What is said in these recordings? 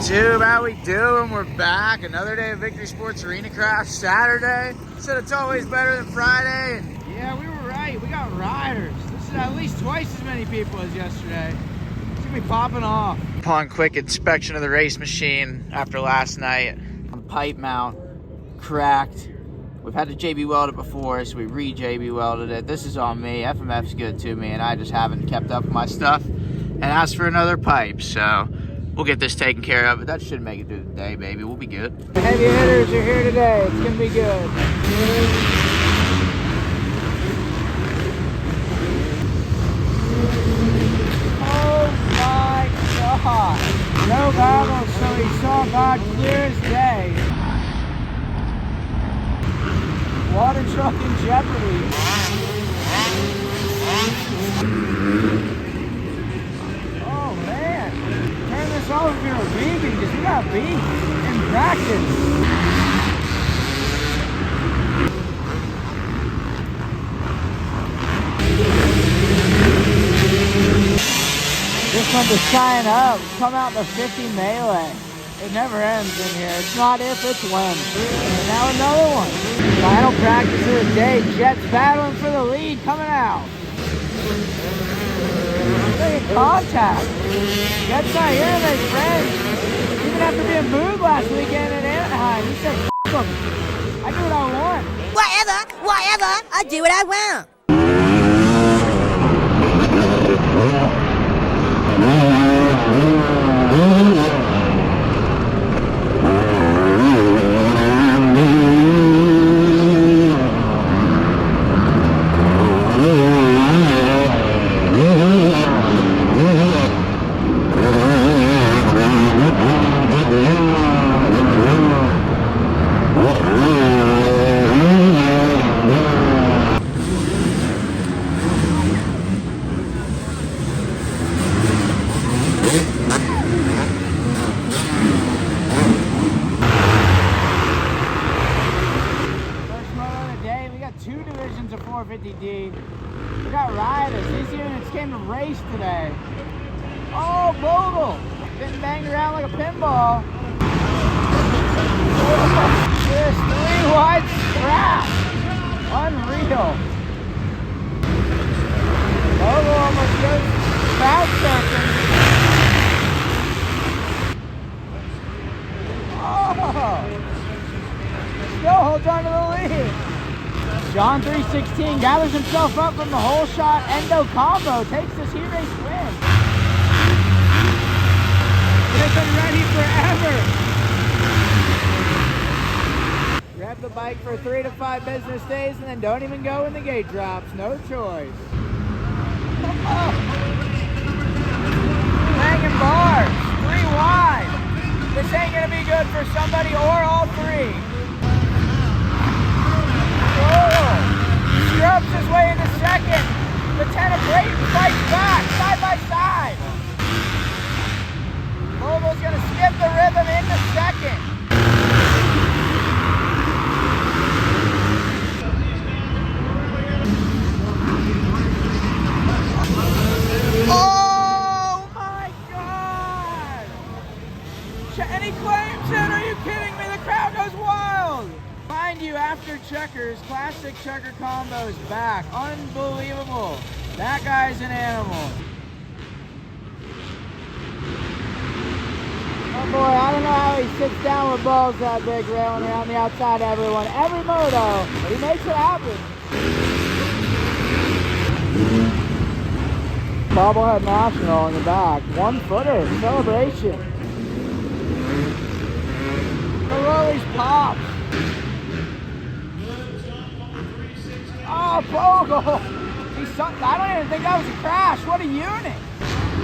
YouTube, how we doing? We're back. Another day of Victory Sports Arena Craft. Saturday. Said it's always better than Friday. And yeah, we were right. We got riders. This is at least twice as many people as yesterday. It's gonna be popping off. Upon quick inspection of the race machine after last night, pipe mount cracked. We've had to JB weld it before, so we re-JB welded it. This is on me. FMF's good to me, and I just haven't kept up with my stuff and asked for another pipe. So we'll get this taken care of, but that should make it through the day, baby. We'll be good. The heavy hitters are here today. It's gonna be good. Oh my God. No goggles, so he saw God clear as day. Water truck in jeopardy. Oh man, turn this off if you're a baby, because we got beef in practice. This one to sign up, come out the 50 melee. It never ends in here. It's not if, it's when. And now another one. Final practice of the day. Jets battling for the lead coming out. Making contact. Jets not here to make friends. Even after being booed last weekend in Anaheim, he said, F them. I do what I want. Whatever. I do what I want. D. We got riders. These units came to race today. Oh, Bogle! Getting banged around like a pinball. There's 3 wide straps. Unreal. Bogle almost goes bounce surfing. Oh! Still holds on to the lead. John 316 gathers himself up from the whole shot endo combo, takes this heat race win. They've been ready forever. Grab the bike for 3 to 5 business days and then don't even go when the gate drops. No choice. Hanging bars, 3 wide. This ain't gonna be good for somebody or all 3. Scrubs his way into second. Lieutenant Brayton fights back, side by side. Vogle's gonna skip the rhythm into second. Oh my God! And he claims it, are you kidding me? The crowd goes wild! Mind you, after checkers, classic checker combo is back. Unbelievable. That guy's an animal. Oh boy, I don't know how he sits down with balls that big railing around the outside of everyone. Every moto, but he makes it happen. Bobblehead National in the back. 1-footer, celebration. The Rollies pops. Oh, Bogle! I don't even think that was a crash. What a unit!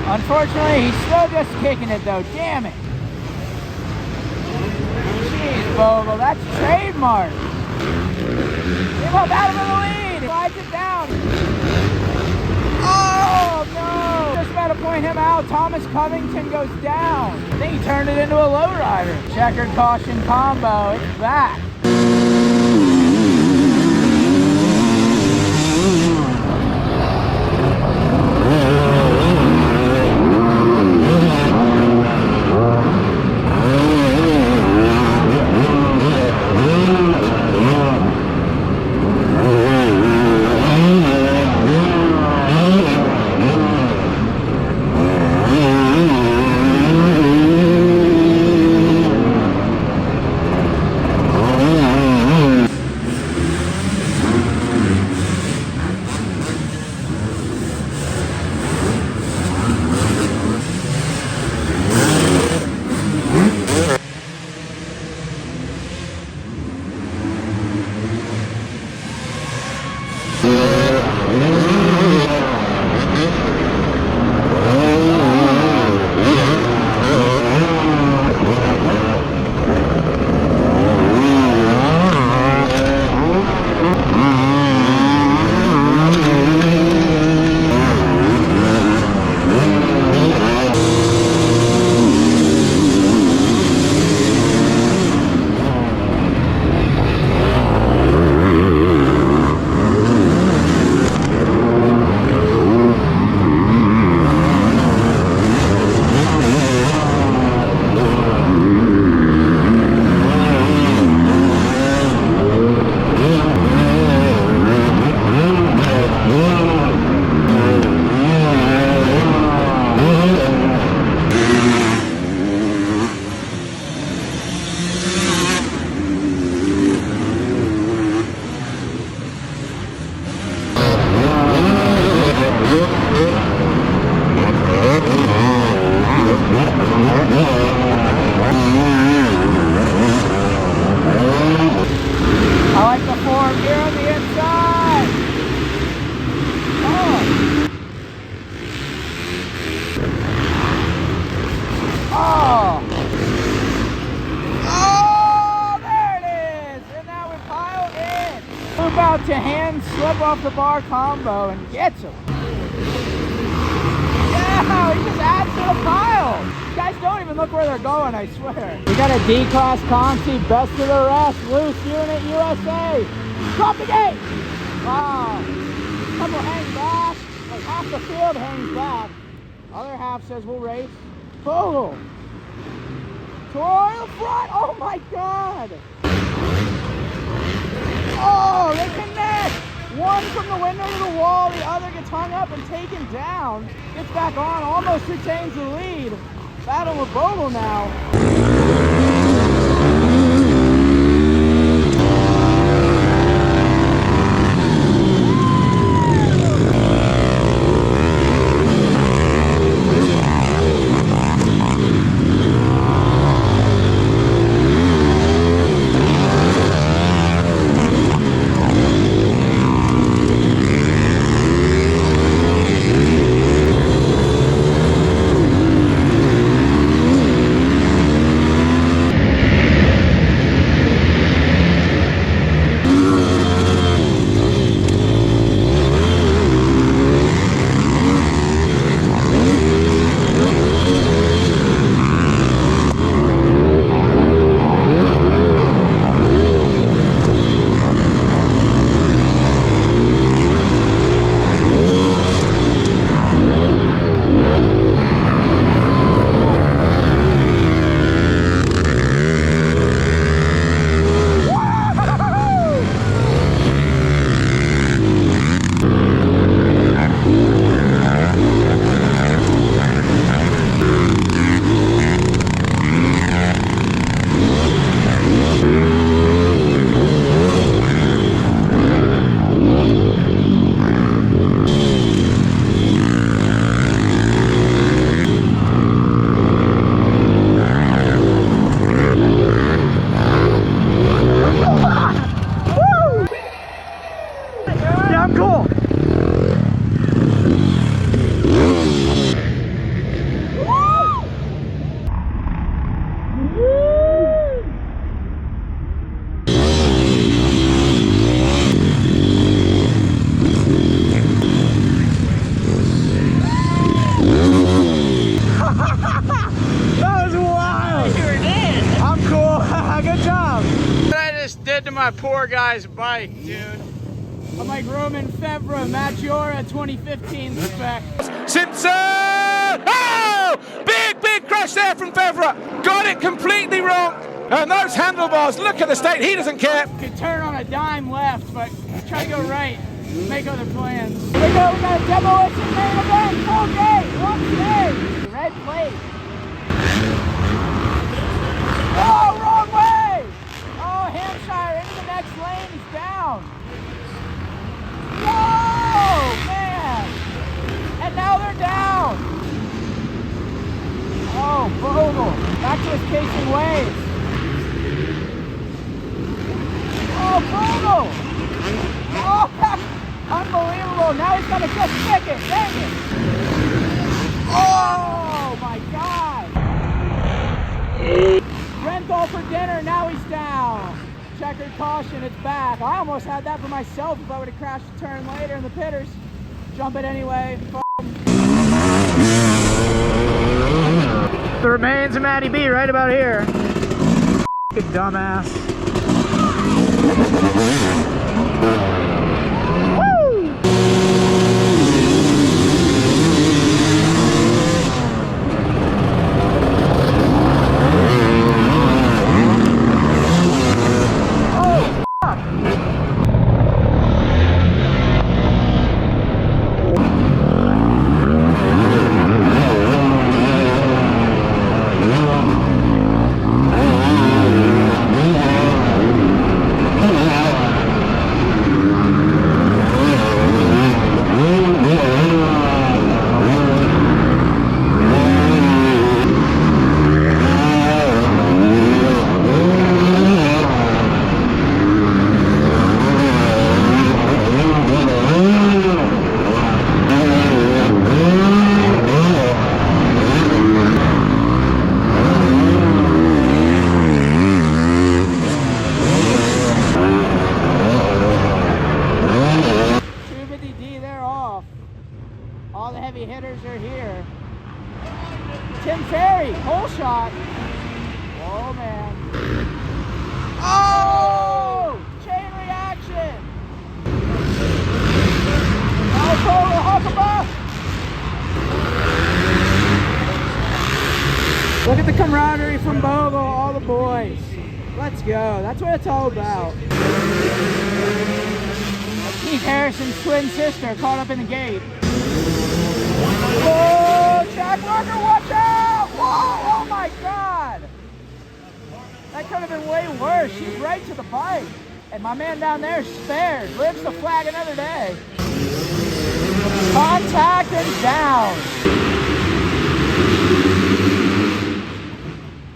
Unfortunately, he's still just kicking it though. Damn it! Jeez, Bogle, that's trademark. Give up out of the lead. Slides it down. Oh no! Just about to point him out. Thomas Covington goes down. I think he turned it into a lowrider. Checkered caution combo. It's back. out to hand slip off the bar combo and gets him. Yeah, he just adds to the pile. These guys don't even look where they're going, I swear. We got a D-Class Conti, best of the rest, loose unit USA. Drop the gate! Wow. Couple hang back, like half the field hangs back. Other half says we'll race. Bogle. Toil front, oh my God. Oh, they connect. One from the window to the wall, the other gets hung up and taken down. Gets back on, almost retains the lead. Battle with Bogle now. My poor guy's bike, dude. I'm like Roman Fevra, Maggiora 2015 spec. Simpson! Oh! Big crash there from Fevra. Got it completely wrong. And those handlebars, look at the state, he doesn't care. Could turn on a dime left, but try to go right. Make other plans. Here we go, we got a demolition main event, full gate, one stage. Red plate. Oh, wrong way! Oh, Hampshire into the next lane, he's down. Whoa, man! And now they're down. Oh, Bogle, back to his casing ways. Oh, Bogle! Oh, unbelievable, now he's gonna just stick it, dang it! Oh, my God! Renthal for dinner, now he's down. Checkered caution, it's back. I almost had that for myself if I would have crashed a turn later in the pitters. Jump it anyway. The remains of Matty B right about here. Good dumbass. Let's go. That's what it's all about. Keith Harrison's twin sister caught up in the gate. Whoa, Jack Walker, watch out! Whoa, oh my God! That could have been way worse. She's right to the bike. And my man down there spared. Lives to flag another day. Contact and down.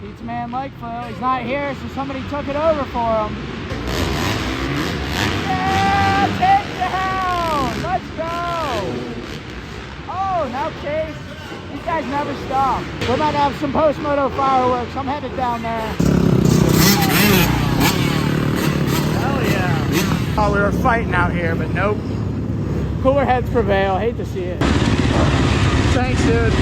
Beats man Lakeville. He's not here, so somebody took it over for him. Yeah, takedown! Let's go! Oh, now Chase. These guys never stop. We might have some post-moto fireworks. I'm headed down there. Hell yeah. Oh, we were fighting out here, but nope. Cooler heads prevail. Hate to see it. Thanks, dude.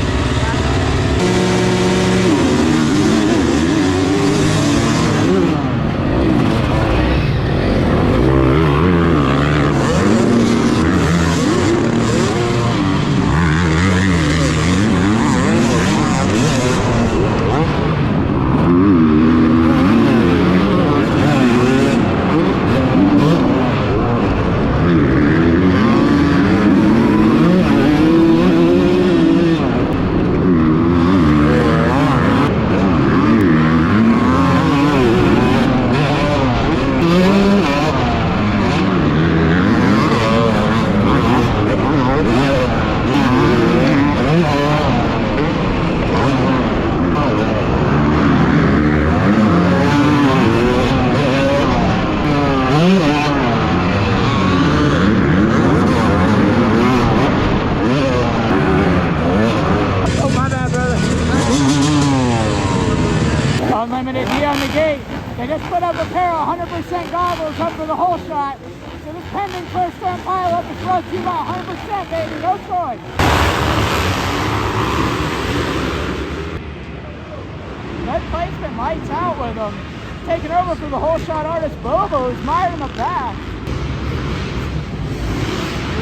Unlimited D on the gate. They just put up a pair of 100% goggles up for the whole shot. So this pending first turn pile up is brought to you by 100%, baby. No choice. Good placement, lights out with them. Taking over for the whole shot artist Bobo, who's mired in the back.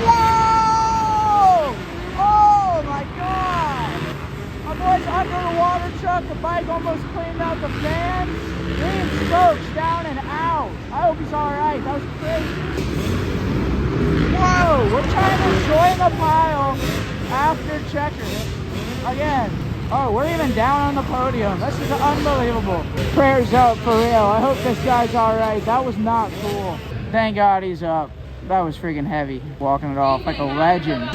Whoa! Oh my God! My boy's under the water truck, the bike almost cleaned out the fans. Green spokes down and out. I hope he's alright, that was crazy. Whoa, we're trying to join the pile after checker. Again. Oh, we're even down on the podium. This is unbelievable. Prayers up for real. I hope this guy's alright. That was not cool. Thank God he's up. That was freaking heavy. Walking it off like a legend.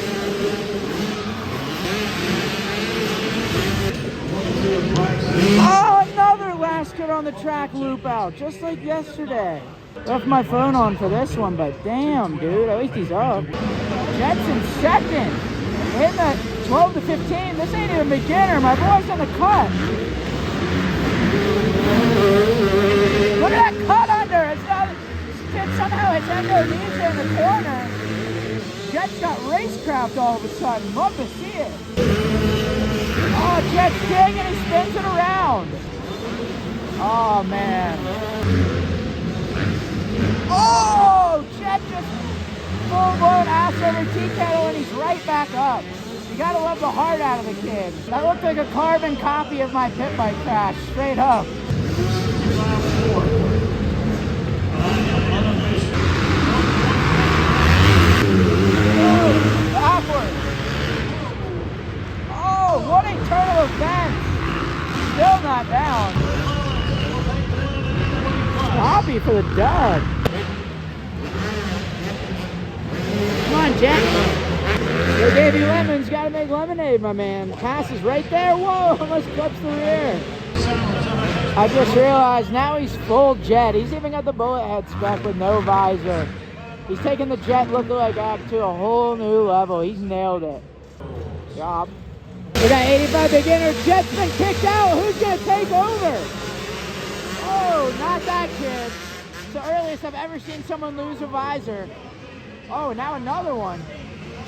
Oh, another last kid on the track loop out, just like yesterday. Left my phone on for this one, but damn, dude, at least he's up. Jet's in second. Hitting that 12 to 15. This ain't even beginner. My boy's in the cut. Look at that cut under. It's not, this kid somehow hits endo knees in the corner. Jet's got racecraft all of a sudden. Love to see it. Oh, Jet's king and he spins it around. Oh, man. Oh, Jet just full-blown ass over tea kettle and he's right back up. You gotta love the heart out of the kid. That looked like a carbon copy of my Pitbike crash, straight up. Oh, backward. Oh, what a turn of events. Still not down. Sloppy for the dud. Come on, Jack. They gave you lemons, gotta make lemonade, my man. Pass is right there. Whoa, almost clips the rear. I just realized now he's full Jet. He's even got the bullet head spec with no visor. He's taking the Jet lookalike act to a whole new level. He's nailed it. Job. We got 85 beginner. Jet's been kicked out. Who's gonna take over? Oh, not that kid. It's the earliest I've ever seen someone lose a visor. Oh, now another one.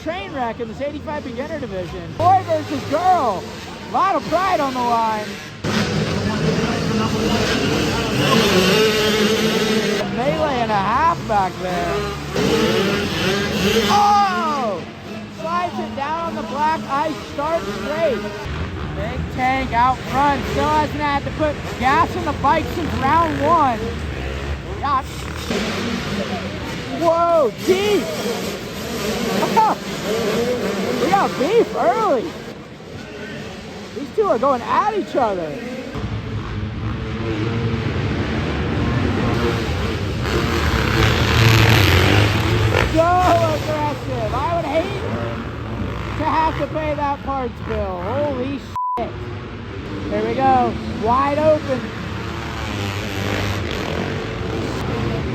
Train wreck in this 85 beginner division. Boy versus girl. A lot of pride on the line. A melee and a half back there. Oh! Slides it down on the black ice, starts straight. Big Tank out front. Still hasn't had to put gas in the bike since round 1. Yeah. Whoa, deep. We got beef early. These two are going at each other. So aggressive. I would hate to have to pay that parts bill. Holy shit. There we go. Wide open.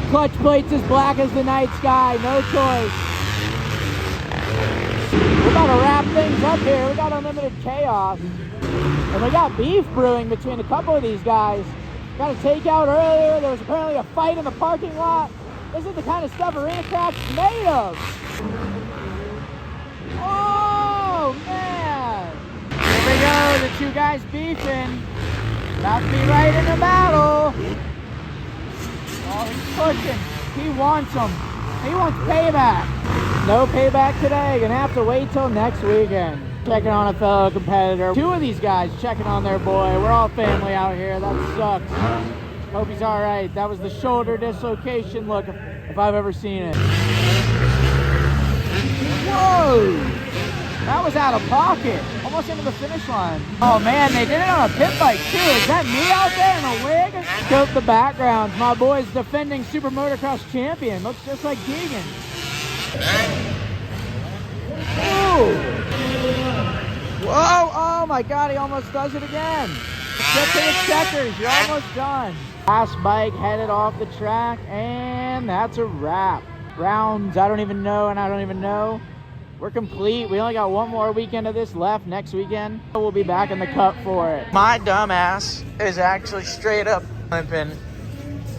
Clutch plates as black as the night sky. No choice. We're about to wrap things up here. We got unlimited chaos. And we got beef brewing between a couple of these guys. Got a takeout earlier. There was apparently a fight in the parking lot. This is the kind of stuff Arena Craft's made of. Oh, man. Here we go. The two guys beefing. About to be right in the battle. Oh, he's pushing. He wants them. He wants payback. No payback today. Gonna have to wait till next weekend. Checking on a fellow competitor. Two of these guys checking on their boy. We're all family out here. That sucks. Hope he's all right. That was the shoulder dislocation look if I've ever seen it. Whoa! That was out of pocket. Almost into the finish line. Oh man, they did it on a pit bike too. Is that me out there in a wig? Scope the backgrounds. My boy's defending Super Motocross champion. Looks just like Keegan. Ooh. Whoa! Oh my God, he almost does it again. Get to the checkers. You're almost done. Last bike headed off the track, and that's a wrap. Rounds, I don't even know, and I don't even know. We're complete. We only got one more weekend of this left. Next weekend, we'll be back in the cup for it. My dumb ass is actually straight up limping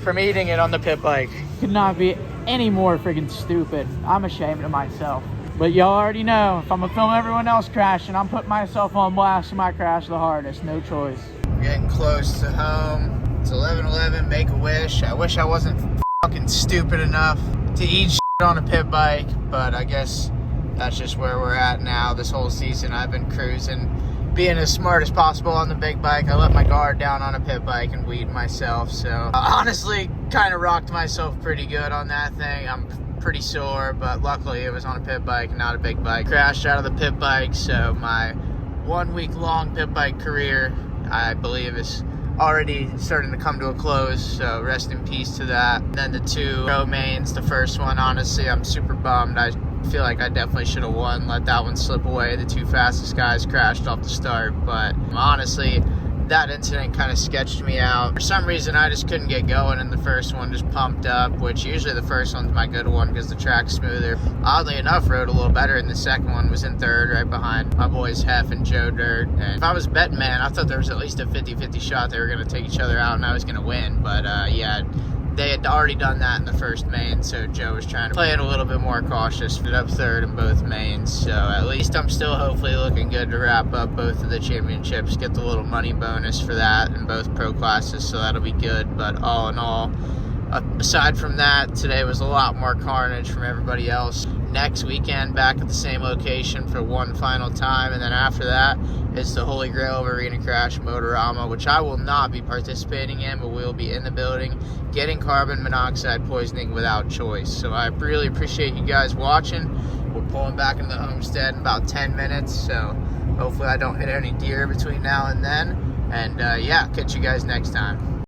from eating it on the pit bike. Could not be any more freaking stupid. I'm ashamed of myself. But y'all already know, if I'm gonna film everyone else crashing, I'm putting myself on blast and I crash the hardest. No choice. We're getting close to home. It's 11:11, make a wish. I wish I wasn't fucking stupid enough to eat shit on a pit bike, but I guess that's just where we're at now. This whole season I've been cruising, being as smart as possible on the big bike. I let my guard down on a pit bike and weed myself, so honestly kind of rocked myself pretty good on that thing. I'm pretty sore, but luckily it was on a pit bike and not a big bike. Crashed out of the pit bike, so my 1 week long pit bike career, I believe, is already starting to come to a close, so rest in peace to that. And then the two pro mains, the first one, honestly, I'm super bummed. I feel like I definitely should have won, let that one slip away. The two fastest guys crashed off the start, but honestly, that incident kind of sketched me out. For some reason, I just couldn't get going in the first one, just pumped up, which usually the first one's my good one because the track's smoother. Oddly enough, rode a little better, and the second one was in third right behind my boys Hef and Joe Dirt. And if I was a betting man, I thought there was at least a 50-50 shot they were going to take each other out and I was going to win. But yeah, they had already done that in the first main, so Joe was trying to play it a little bit more cautious. Ended up third in both mains, so at least I'm still hopefully looking good to wrap up both of the championships, get the little money bonus for that in both pro classes, so that'll be good. But all in all, aside from that, today was a lot more carnage from everybody else. Next weekend, back at the same location for one final time, and then after that, it's the Holy Grail of Arena Crash Motorama, which I will not be participating in, but we'll be in the building getting carbon monoxide poisoning without choice. So I really appreciate you guys watching. We're pulling back into the homestead in about 10 minutes, so hopefully I don't hit any deer between now and then. And yeah, catch you guys next time.